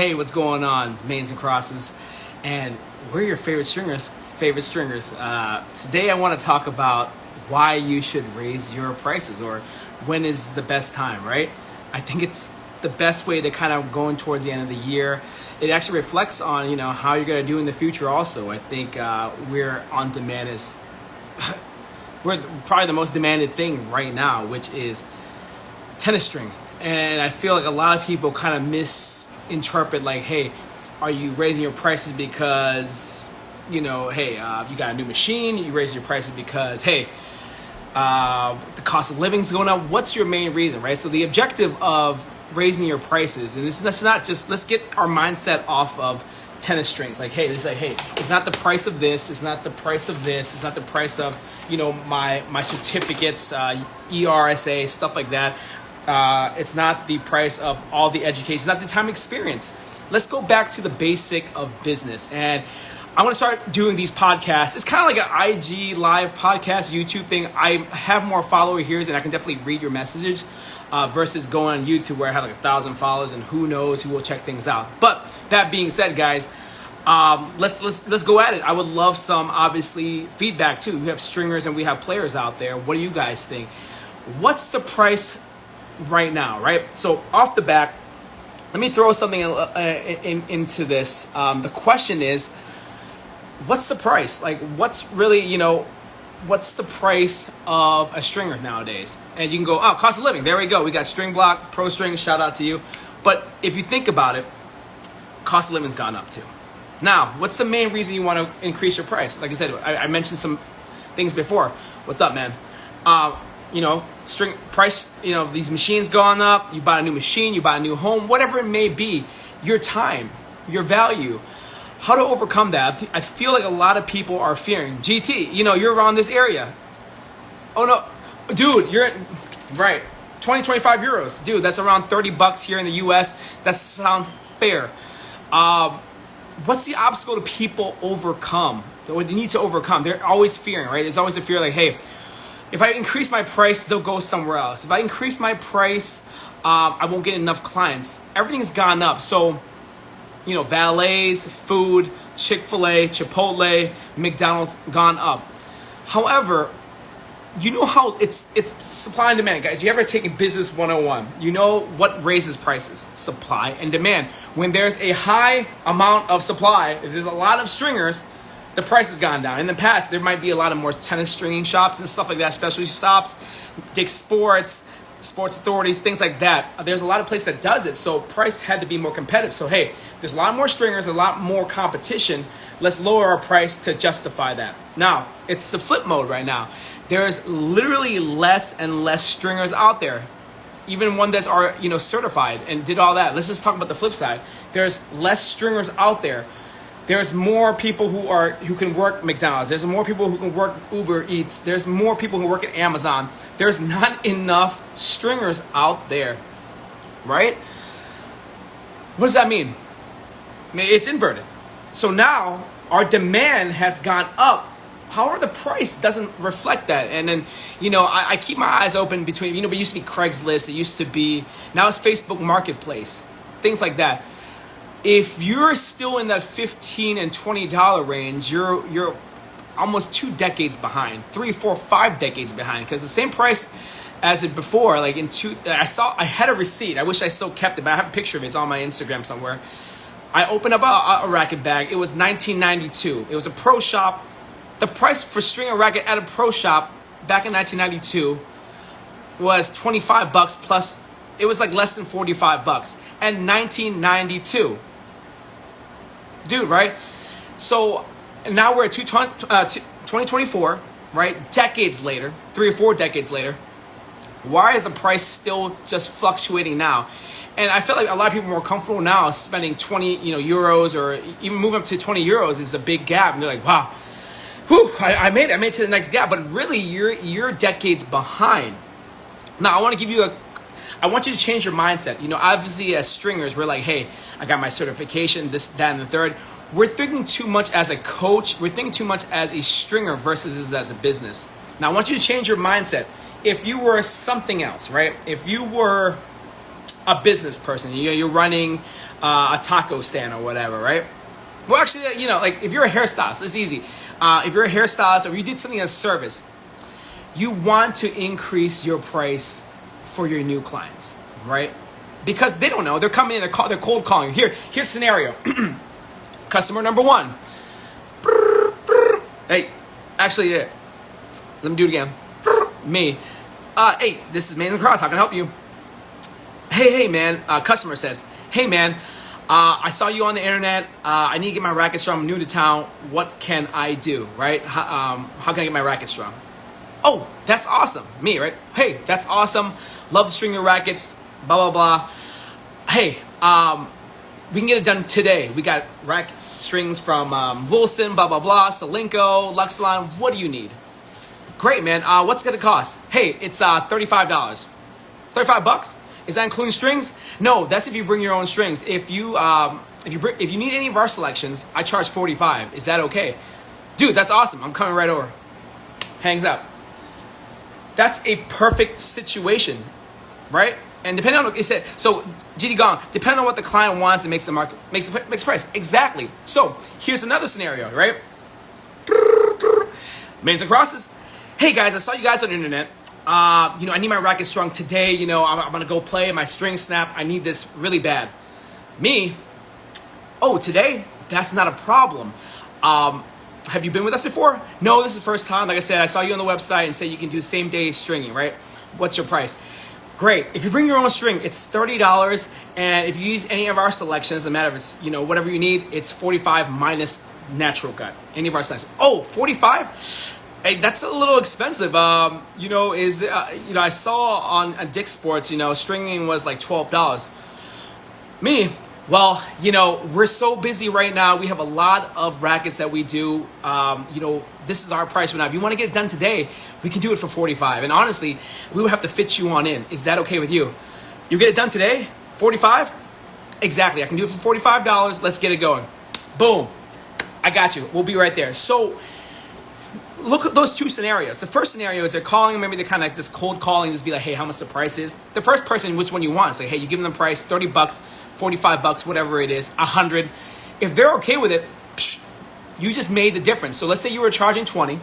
Hey, what's going on, mains and crosses? And we're your favorite stringers. Today I want to talk about why you should raise your prices, or when is the best time, right? I think it's the best way to kind of going towards the end of the year. It actually reflects on, how you're going to do in the future also. I think we're on demand as we're probably the most demanded thing right now, which is tennis string. And I feel like a lot of people kind of misinterpret, like, hey, are you raising your prices because, you got a new machine? You raise your prices because, hey, the cost of living is going up. What's your main reason, right? So the objective of raising your prices, and this is not just, let's get our mindset off of tennis strings. Like, hey, it's not the price of this, it's not the price of this, it's not the price of, my certificates, ERSA, stuff like that. It's not the price of all the education. It's not the time experience. Let's go back to the basic of business. And I want to start doing these podcasts. It's kind of like an IG live podcast, YouTube thing. I have more followers here, and I can definitely read your messages versus going on YouTube where I have like 1,000 followers and who knows who will check things out. But that being said, guys, let's go at it. I would love some, obviously, feedback too. We have stringers and we have players out there. What do you guys think? What's the price right now, right? So off the back, let me throw something into this. The question is, what's the price? Like, what's really, what's the price of a stringer nowadays? And you can go, cost of living. There we go. We got String Block, Pro String, shout out to you. But if you think about it, cost of living's gone up too. Now, what's the main reason you want to increase your price? Like I said, I mentioned some things before. What's up, man? String price, these machines gone up, you buy a new machine, you buy a new home, whatever it may be, your time, your value, how to overcome that. I feel like a lot of people are fearing, GT, you're around this area. Oh no, dude, you're right, 25 euros. Dude, that's around $30 here in the US. That sounds fair. What's the obstacle to people overcome? What they need to overcome? They're always fearing, right? There's always a fear like, hey, if I increase my price, they'll go somewhere else. If I increase my price, I won't get enough clients. Everything's gone up. So, valets, food, Chick-fil-A, Chipotle, McDonald's gone up. However, you know how it's supply and demand, guys. You ever taken Business 101? You know what raises prices? Supply and demand. When there's a high amount of supply, if there's a lot of stringers, the price has gone down. In the past, there might be a lot of more tennis stringing shops and stuff like that, specialty shops, Dick's Sports, Sports Authorities, things like that. There's a lot of places that does it, so price had to be more competitive. So hey, there's a lot more stringers, a lot more competition. Let's lower our price to justify that. Now, it's the flip mode right now. There's literally less and less stringers out there. Even one that's certified and did all that. Let's just talk about the flip side. There's less stringers out there. There's more people who can work McDonald's. There's more people who can work Uber Eats. There's more people who work at Amazon. There's not enough stringers out there, right? What does that mean? I mean, it's inverted. So now our demand has gone up. However, the price doesn't reflect that. And then, I keep my eyes open between, it used to be Craigslist. It used to be, now it's Facebook Marketplace, things like that. If you're still in that $15 and $20 range, you're almost 2 decades behind, 3, 4, 5 decades behind, because the same price as it before. Like I had a receipt. I wish I still kept it, but I have a picture of it. It's on my Instagram somewhere. I opened up a racket bag. It was $19.92. It was a pro shop. The price for string a racket at a pro shop back in 1992 was $25 plus. It was like less than $45 and $19.92. Dude, right? So now we're at 2024, right? Decades later, 3 or 4 decades later. Why is the price still just fluctuating now? And I feel like a lot of people are more comfortable now spending 20, euros, or even moving up to 20 euros is a big gap. And they're like, wow, I made it to the next gap. But really, you're decades behind. Now, I want you to change your mindset. Obviously as stringers, we're like, hey, I got my certification, this, that, and the third. We're thinking too much as a coach. We're thinking too much as a stringer versus as a business. Now, I want you to change your mindset. If you were something else, right? If you were a business person, you're running a taco stand or whatever, right? Well, actually, like if you're a hairstylist, it's easy. If you're a hairstylist or you did something as service, you want to increase your price for your new clients, right? Because they don't know. They're coming in, they're cold calling. Here's a scenario. Customer number one. Hey, actually, let me do it again. Me. Hey, this is Mason Cross. How can I help you? Hey, man. Customer says, hey, man, I saw you on the internet. I need to get my racket strong. I'm new to town. What can I do, right? How can I get my racket strong? Oh, that's awesome. Me, right? Hey, that's awesome. Love to string your rackets. Blah, blah, blah. Hey, we can get it done today. We got racket strings from Wilson, blah, blah, blah, Solinco, Luxilon. What do you need? Great, man. What's it going to cost? Hey, it's $35. $35? Is that including strings? No, that's if you bring your own strings. If you need any of our selections, I charge $45. Is that okay? Dude, that's awesome. I'm coming right over. Hangs up. That's a perfect situation, right? And depending on what it said, so GD Gong, depending on what the client wants, it makes the market makes price. Exactly. So here's another scenario, right? Mason Crosses. Hey guys, I saw you guys on the internet. I need my racket strong today. I'm gonna go play. My string snap. I need this really bad. Me. Oh, today? That's not a problem. Have you been with us before? No, this is the first time. Like I said, I saw you on the website and said you can do same day stringing, right? What's your price? Great. If you bring your own string, it's $30. And if you use any of our selections, no matter if it's, whatever you need, it's $45 minus natural gut. Any of our selections. Oh, $45? Hey, that's a little expensive. I saw on Dick's Sports, stringing was like $12. Me, well, we're so busy right now. We have a lot of rackets that we do. This is our price right now. If you want to get it done today, we can do it for $45. And honestly, we would have to fit you on in. Is that okay with you? You get it done today? $45? Exactly. I can do it for $45. Let's get it going. Boom. I got you. We'll be right there. So look at those two scenarios. The first scenario is they're calling, maybe they're kind of like this cold calling, just be like, hey, how much the price is. The first person, which one you want, say, hey, you give them the price, $30, $45, whatever it is, $100. If they're okay with it, you just made the difference. So let's say you were charging $20,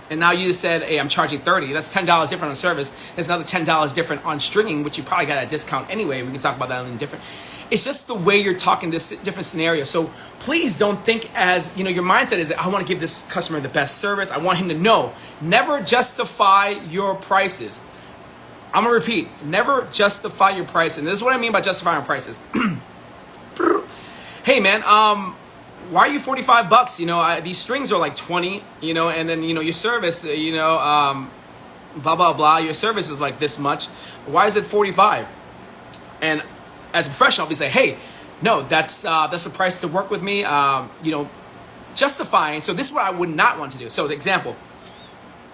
and now you just said, hey, I'm charging $30. That's $10 different on service. There's another $10 different on stringing, which you probably got at a discount anyway. We can talk about that in different. It's just the way you're talking this different scenario. So please don't think as, your mindset is that I want to give this customer the best service. I want him to know. Never justify your prices. I'm going to repeat. Never justify your price. And this is what I mean by justifying prices. Hey, man, why are you $45? These strings are like 20, and then, your service, blah, blah, blah. Your service is like this much. Why is it 45? And as a professional, I'll be saying, hey, no, that's the price to work with me. Justifying. So this is what I would not want to do. So the example,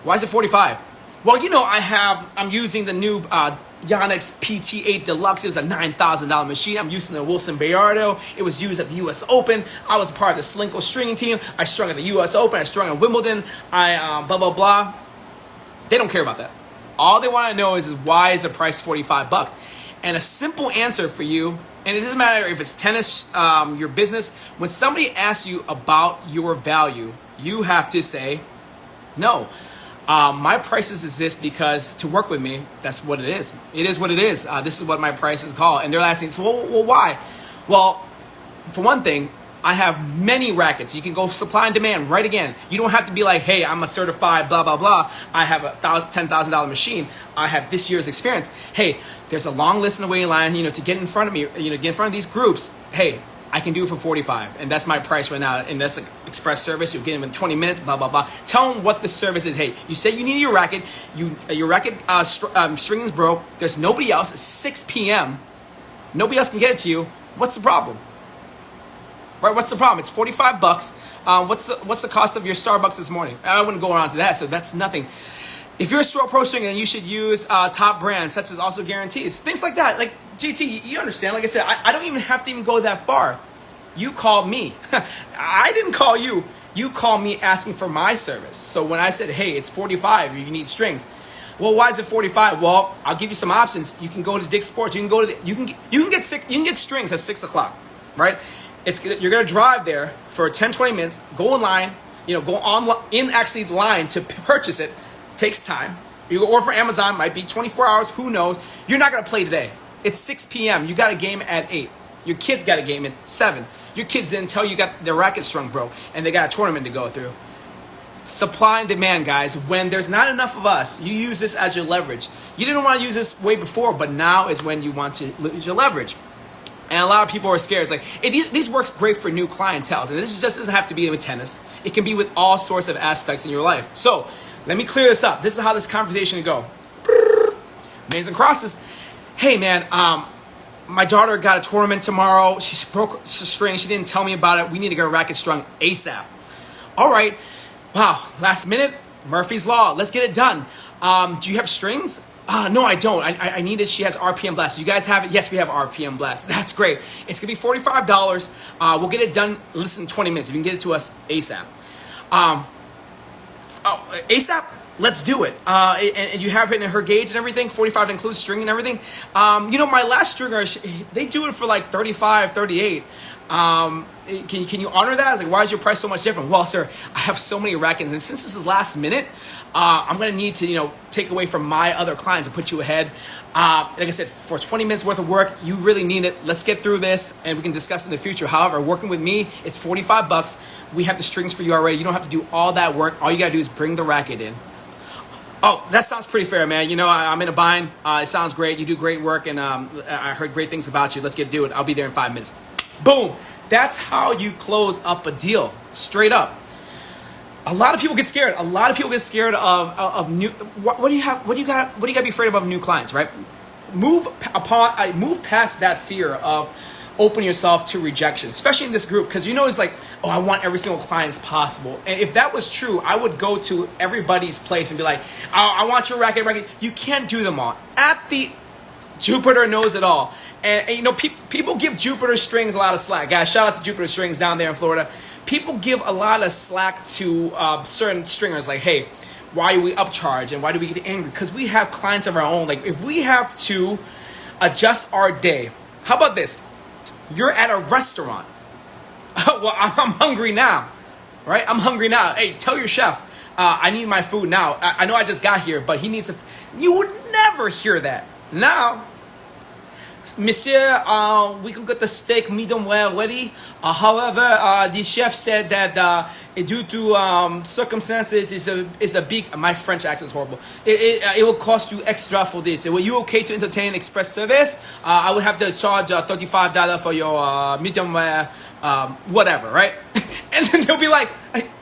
why is it 45? Well, I'm using the new Yonex PT8 Deluxe. It was a $9,000 machine. I'm using the Wilson Bayardo. It was used at the U.S. Open. I was a part of the Solinco stringing team. I strung at the U.S. Open. I strung at Wimbledon. I blah, blah, blah. They don't care about that. All they want to know is why is the price $45? And a simple answer for you, and it doesn't matter if it's tennis, your business, when somebody asks you about your value, you have to say, no, my prices is this because to work with me, that's what it is. It is what it is. This is what my price is called. And they're asking, so, well, why? Well, for one thing, I have many rackets. You can go supply and demand right again. You don't have to be like, hey, I'm a certified blah, blah, blah. I have a $10,000 machine. I have this year's experience. Hey, there's a long list in the waiting line, to get in front of me, get in front of these groups. Hey, I can do it for $45. And that's my price right now. And that's an express service. You'll get them in 20 minutes, blah, blah, blah. Tell them what the service is. Hey, you said you need your racket. Your racket stringing's broke. There's nobody else. It's 6 p.m. Nobody else can get it to you. What's the problem? Right, what's the problem? It's $45. What's the cost of your Starbucks this morning? I wouldn't go around to that, so that's nothing. If you're a Stroke Pro stringer, then you should use top brands, such as Also Guarantees. Things like that. Like, GT, you understand. Like I said, I don't even have to even go that far. You called me. I didn't call you. You called me asking for my service. So when I said, hey, it's 45, you need strings. Well, why is it 45? Well, I'll give you some options. You can go to Dick's Sports. You can go to you can get strings at 6 o'clock. right? You're gonna drive there for 10, 20 minutes, go in line, go actually line to purchase it. Takes time. You go order for Amazon, might be 24 hours, who knows? You're not gonna play today. It's 6 p.m. You got a game at 8. Your kids got a game at 7. Your kids didn't tell you got their racket strung, bro, and they got a tournament to go through. Supply and demand, guys. When there's not enough of us, you use this as your leverage. You didn't want to use this way before, but now is when you want to use your leverage. And a lot of people are scared. It's like, these works great for new clientele. And this just doesn't have to be with tennis. It can be with all sorts of aspects in your life. So let me clear this up. This is how this conversation will go. Mains and crosses. Hey, man, my daughter got a tournament tomorrow. She broke a string. She didn't tell me about it. We need to get a racket strung ASAP. All right. Wow. Last minute. Murphy's Law. Let's get it done. Do you have strings? No, I don't. I need it. She has RPM Blast. You guys have it? Yes, we have RPM Blast. That's great. It's going to be $45. We'll get it done less than 20 minutes. If you can get it to us ASAP. ASAP? Let's do it. And you have it in her gauge and everything. 45 includes string and everything. My last stringer, they do it for like 35, 38. Can you honor that? I was like, why is your price so much different? Well, sir, I have so many rackets, and since this is last minute, I'm gonna need to, take away from my other clients and put you ahead. Like I said, for 20 minutes worth of work, you really need it. Let's get through this, and we can discuss in the future. However, working with me, it's $45. We have the strings for you already. You don't have to do all that work. All you gotta do is bring the racket in. Oh, that sounds pretty fair, man. I'm in a bind. It sounds great. You do great work, and I heard great things about you. Let's do it. I'll be there in 5 minutes. Boom. That's how you close up a deal. Straight up. A lot of people get scared. A lot of people get scared of new. What do you have? What do you got to be afraid of new clients, right? Move past that fear of open yourself to rejection, especially in this group, because it's like, oh, I want every single client as possible. And if that was true, I would go to everybody's place and be like, I want your racket. You can't do them all. Jupiter knows it all. And people give Jupiter Strings a lot of slack. Guys, shout out to Jupiter Strings down there in Florida. People give a lot of slack to certain stringers, like, hey, why are we upcharge and why do we get angry? Because we have clients of our own. Like, if we have to adjust our day, how about this? You're at a restaurant. Well, I'm hungry now, right? I'm hungry now. Hey, tell your chef, I need my food now. I know I just got here, but he needs to. You would never hear that. Now, Monsieur, we can get the steak medium well ready. However, the chef said that due to circumstances, is a big. My French accent is horrible. It will cost you extra for this. Were you okay to entertain express service? I would have to charge $35 for your medium well, whatever, right? And then they'll be like,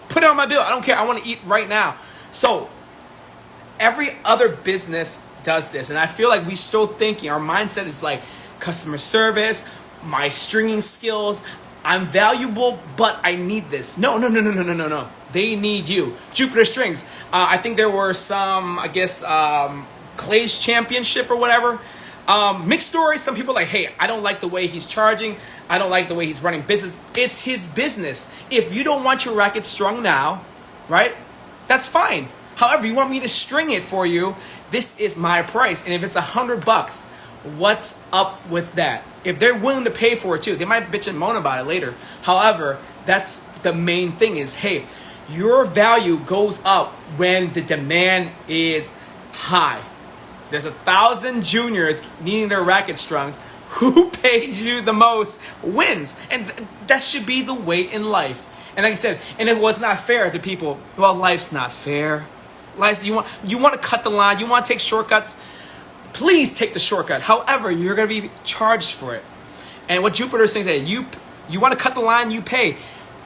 put it on my bill. I don't care. I want to eat right now. So every other business does this, and I feel like we still thinking our mindset is like customer service, my stringing skills, I'm valuable, but I need this. No. They need you. Jupiter Strings. I think there were some, Clay's Championship or whatever. Mixed stories. Some people are like, hey, I don't like the way he's charging. I don't like the way he's running business. It's his business. If you don't want your racket strung now, right, that's fine. However, you want me to string it for you, this is my price. And if it's $100, what's up with that? If they're willing to pay for it too, they might bitch and moan about it later. However, that's the main thing is, hey, your value goes up when the demand is high. There's 1,000 juniors needing their racket strung. Who pays you the most wins. And that should be the way in life. And like I said, and it was not fair to people. Well, life's not fair. You want to cut the line. You want to take shortcuts. Please take the shortcut. However, you're going to be charged for it. And what Jupiter is saying is that you want to cut the line, you pay.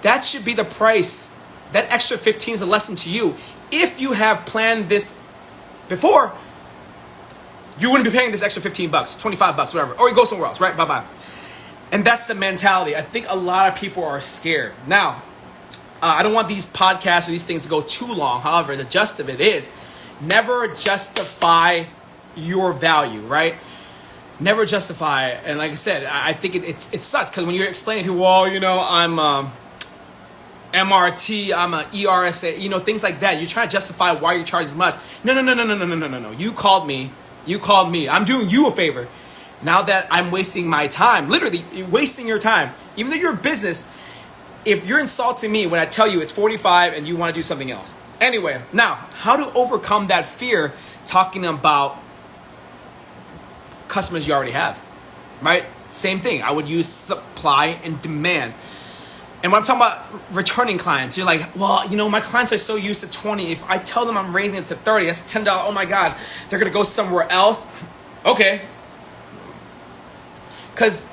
That should be the price. That extra 15 is a lesson to you. If you have planned this before, you wouldn't be paying this extra $15, $25, whatever. Or you go somewhere else, right? Bye-bye. And that's the mentality. I think a lot of people are scared. Now, I don't want these podcasts or these things to go too long. However, the gist of it is never justify your value, right? Never justify it. And like I said, I think it sucks because when you're explaining to, well, I'm MRT, I'm a ERSA, things like that. You're trying to justify why you charge as much. No. You called me. I'm doing you a favor. Now that I'm wasting my time, literally you're wasting your time, even though you're a business, if you're insulting me when I tell you it's 45 and you want to do something else. Anyway, now, how to overcome that fear talking about customers you already have, right? Same thing. I would use supply and demand. And when I'm talking about returning clients, you're like, well, my clients are so used to 20. If I tell them I'm raising it to 30, that's $10. Oh my God, they're going to go somewhere else. Okay. Because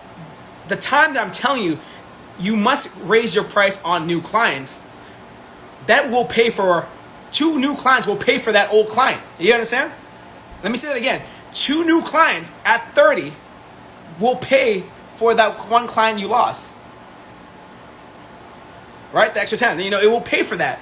the time that I'm telling you, you must raise your price on new clients. That will pay for, 2 new clients will pay for that old client. You understand? Let me say that again. 2 new clients at 30 will pay for that one client you lost. Right? The extra 10. It will pay for that.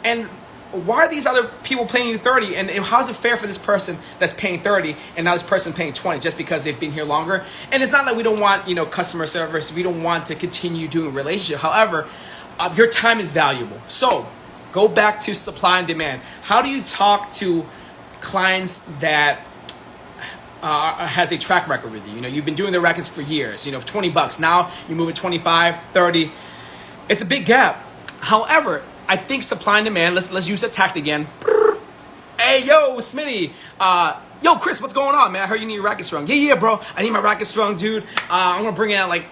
And why are these other people paying you 30? And how is it fair for this person that's paying 30 and now this person paying 20 just because they've been here longer? And it's not that we don't want, customer service. We don't want to continue doing a relationship. However, your time is valuable. So go back to supply and demand. How do you talk to clients that has a track record with you? You've been doing their records for years. $20. Now you're moving 25, 30. It's a big gap. However, I think supply and demand, let's use that tact again. Hey, yo, Smitty. Yo, Chris, what's going on, man? I heard you need your racket strung. Yeah, bro. I need my racket strung, dude. I'm going to bring it at like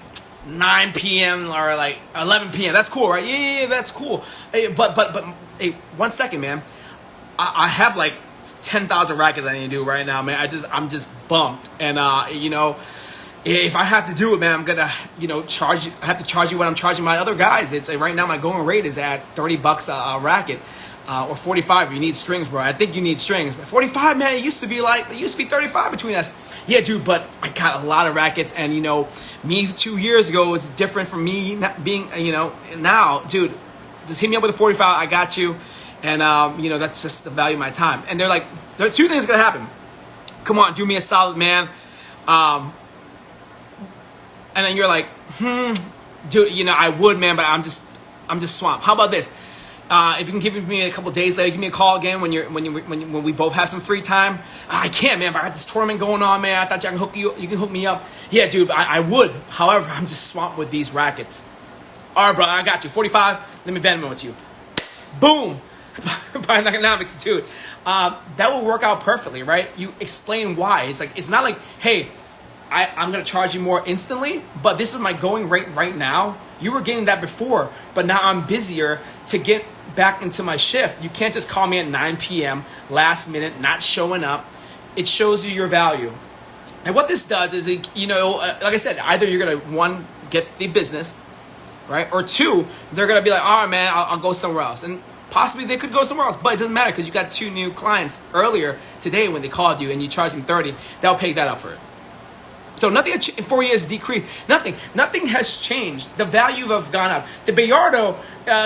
9 p.m. or like 11 p.m. That's cool, right? Yeah, that's cool. Hey, but hey, 1 second, man. I have like 10,000 rackets I need to do right now, man. I'm just bumped. And, if I have to do it, man, I'm gonna, charge you. I have to charge you what I'm charging my other guys. It's right now my going rate is at $30 a racket, or 45 if you need strings, bro. I think you need strings. 45, man. It used to be 35 between us. Yeah, dude, but I got a lot of rackets, and me 2 years ago was different from me not being, now, dude. Just hit me up with a 45. I got you, and that's just the value of my time. And they're like, there are 2 things gonna happen. Come on, do me a solid, man. And then you're like, dude, I would, man, but I'm just swamped. How about this? If you can give me a couple days later, give me a call again when we both have some free time. I can't, man, but I got this tournament going on, man. I thought you can hook me up. Yeah, dude, I would. However, I'm just swamped with these rackets. All right, bro, I got you. 45, let me Venmo with you. Boom. By economics, dude. That will work out perfectly, right? You explain why. It's not like, hey, I'm going to charge you more instantly, but this is my going rate right now. You were getting that before, but now I'm busier to get back into my shift. You can't just call me at 9 p.m. last minute, not showing up. It shows you your value. And what this does is, like I said, either you're going to, 1, get the business, right? Or 2, they're going to be like, all right, man, I'll go somewhere else. And possibly they could go somewhere else, but it doesn't matter because you got 2 new clients earlier today when they called you and you charged them 30. They'll pay that up for it. So nothing in 4 years decreased. Nothing has changed. The value have gone up. The Bayardo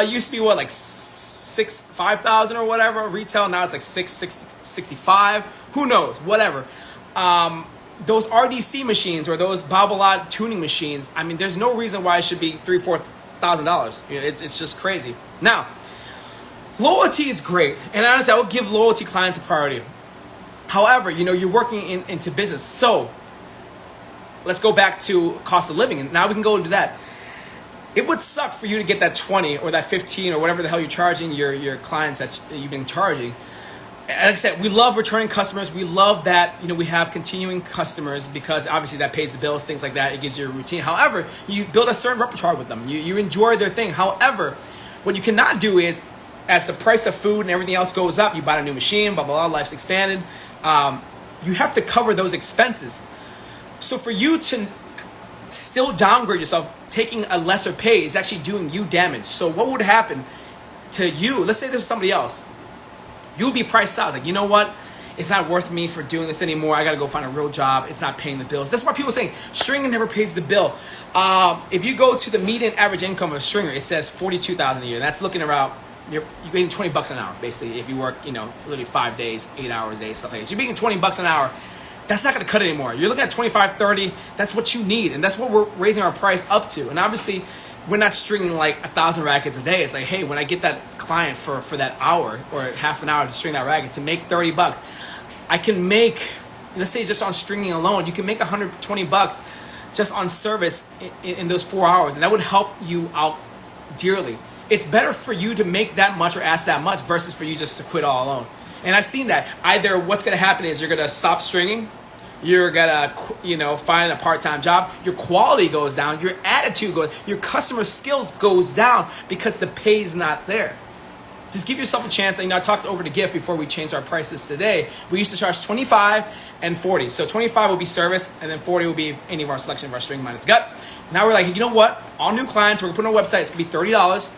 used to be what, like 5,000 or whatever retail. Now it's like 665. Who knows? Whatever. Those RDC machines or those Babolat tuning machines. I mean, there's no reason why it should be $3,000-$4,000. It's just crazy. Now, loyalty is great, and honestly, I would give loyalty clients a priority. However, you're working into business, so. Let's go back to cost of living, and now we can go into that. It would suck for you to get that 20 or that 15 or whatever the hell you're charging your clients that you've been charging. And like I said, we love returning customers. We love that we have continuing customers because obviously that pays the bills, things like that. It gives you a routine. However, you build a certain repertoire with them. You enjoy their thing. However, what you cannot do is, as the price of food and everything else goes up, you buy a new machine, blah, blah, blah, life's expanded. You have to cover those expenses. So for you to still downgrade yourself, taking a lesser pay is actually doing you damage. So what would happen to you? Let's say there's somebody else. You would be priced out. Like, you know what? It's not worth me for doing this anymore. I got to go find a real job. It's not paying the bills. That's why people are saying stringer never pays the bill. If you go to the median average income of a stringer, it says $42,000 a year. That's looking around, you're getting $20 an hour, basically, if you work, literally 5 days, 8 hours a day, stuff like that. So you're making $20 an hour. That's not going to cut it anymore. You're looking at 25, 30. That's what you need. And that's what we're raising our price up to. And obviously, we're not stringing like 1,000 rackets a day. It's like, hey, when I get that client for that hour or half an hour to string that racket to make $30, I can make let's say just on stringing alone, you can make $120 just on service in those 4 hours, and that would help you out dearly. It's better for you to make that much or ask that much versus for you just to quit all alone. And I've seen that. Either what's going to happen is you're going to stop stringing, you're going to, find a part-time job, your quality goes down, your attitude goes, your customer skills goes down because the pay's not there. Just give yourself a chance. I talked over to Gift before we changed our prices today. We used to charge $25 and $40. So $25 will be service, and then $40 will be any of our selection of our string minus gut. Now we're like, you know what? All new clients, we're going to put on our website, it's going to be $30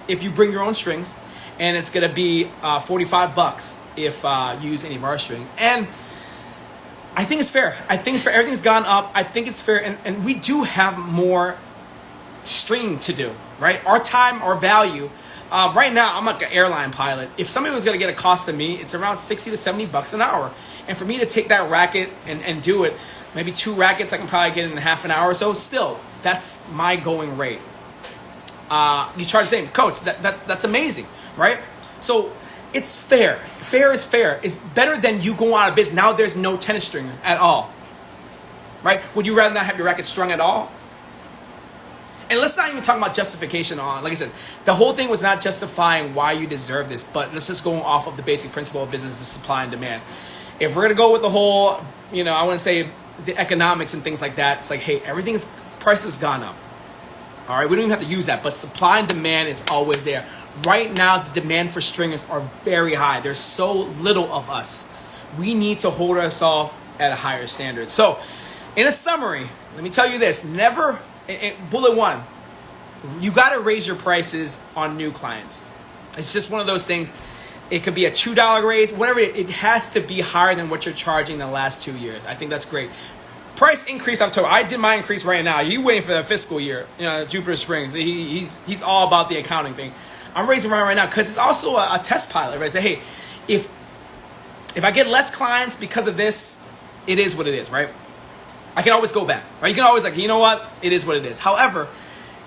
if you bring your own strings, and it's going to be $45 if you use any of our strings. And I think it's fair. Everything's gone up. I think it's fair, and we do have more stringing to do, right? Our time, our value. Right now, I'm like an airline pilot. If somebody was going to get a cost of me, it's around $60 to $70 an hour. And for me to take that racket and do it, maybe 2 rackets I can probably get in half an hour or so. Still, that's my going rate. You charge the same. Coach, that's amazing, right? So it's fair. Fair is fair. It's better than you going out of business. Now there's no tennis string at all, right? Would you rather not have your racket strung at all? And let's not even talk about justification on, like I said, the whole thing was not justifying why you deserve this, but let's just go off of the basic principle of business, is supply and demand. If we're going to go with the whole, I want to say the economics and things like that, it's like, hey, price has gone up. All right, we don't even have to use that, but supply and demand is always there. Right now, the demand for stringers are very high. There's so little of us. We need to hold ourselves at a higher standard. So, in a summary, let me tell you this, bullet 1, you got to raise your prices on new clients. It's just one of those things. It could be a $2 raise, whatever. It has to be higher than what you're charging the last 2 years. I think that's great. Price increase October. I did my increase right now. You waiting for the fiscal year? Jupiter Springs. He's all about the accounting thing. I'm raising mine right now because it's also a test pilot. Right? Say, hey, if I get less clients because of this, it is what it is. Right? I can always go back, right? You can always you know what? It is what it is. However,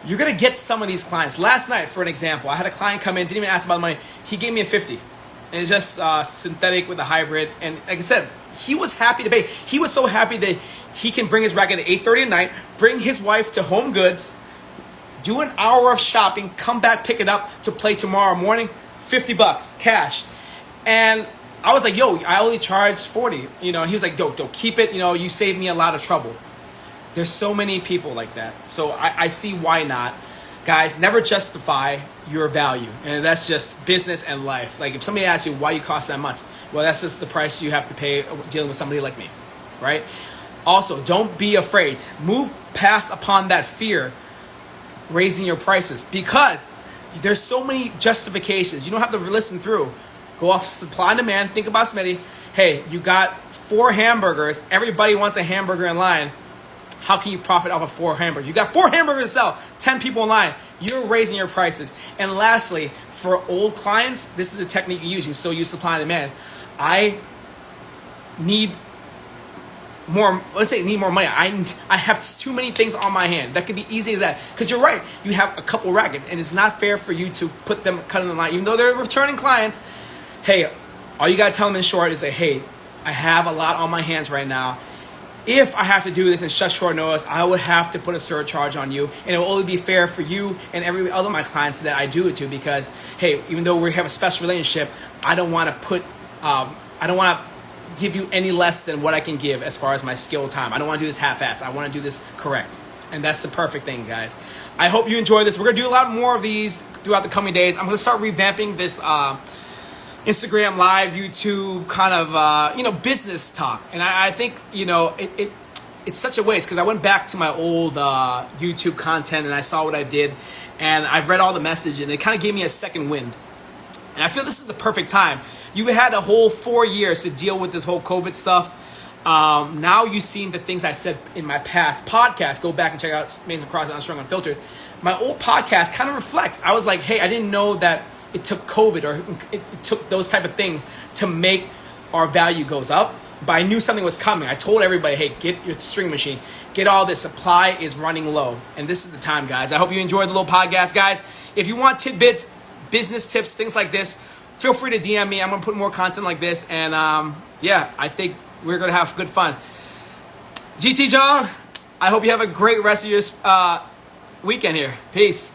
you're going to get some of these clients. Last night, for an example, I had a client come in, didn't even ask about the money. He gave me a 50. And it's just synthetic with a hybrid. And like I said, he was happy to pay. He was so happy that he can bring his racket at 8:30 at night, bring his wife to Home Goods, do an hour of shopping, come back, pick it up to play tomorrow morning, $50 cash. And I was like, yo, I only charge 40, and he was like, don't keep it, you saved me a lot of trouble. There's so many people like that. So I see why not. Guys, never justify your value. And that's just business and life. Like if somebody asks you why you cost that much, well, that's just the price you have to pay dealing with somebody like me, right? Also, don't be afraid. Move past upon that fear, raising your prices, because there's so many justifications. You don't have to listen through. Go off supply and demand. Think about Smitty. Hey, you got 4 hamburgers. Everybody wants a hamburger in line. How can you profit off of 4 hamburgers? You got 4 hamburgers to sell, 10 people in line. You're raising your prices. And lastly, for old clients, this is a technique you use. You still use supply and demand. I need more. Let's say need more money. I have too many things on my hand. That could be easy as that. Because you're right. You have a couple rackets, and it's not fair for you to cut them in the line, even though they're returning clients. Hey, all you gotta tell them in short is say, hey, I have a lot on my hands right now. If I have to do this in such short notice, I would have to put a surcharge on you, and it will only be fair for you and every other of my clients that I do it to, because hey, even though we have a special relationship, I don't want to give you any less than what I can give as far as my skill time. I don't want to do this half-assed. I want to do this correct, and that's the perfect thing, guys. I hope you enjoy this. We're gonna do a lot more of these throughout the coming days. I'm gonna start revamping this Instagram Live, YouTube kind of, business talk. And I think, it's such a waste, because I went back to my old YouTube content and I saw what I did, and I've read all the message, and it kind of gave me a second wind. And I feel this is the perfect time. You had a whole 4 years to deal with this whole COVID stuff. Now you've seen the things I said in my past podcast. Go back and check out Mains and Crosses, Unstrung Unfiltered. My old podcast kind of reflects. I was like, hey, I didn't know that it took COVID, or it took those type of things to make our value goes up. But I knew something was coming. I told everybody, hey, get your string machine. Get all this. Supply is running low. And this is the time, guys. I hope you enjoyed the little podcast, guys. If you want tidbits, business tips, things like this, feel free to DM me. I'm going to put more content like this. And I think we're gonna have good fun. GT John, I hope you have a great rest of your weekend here. Peace.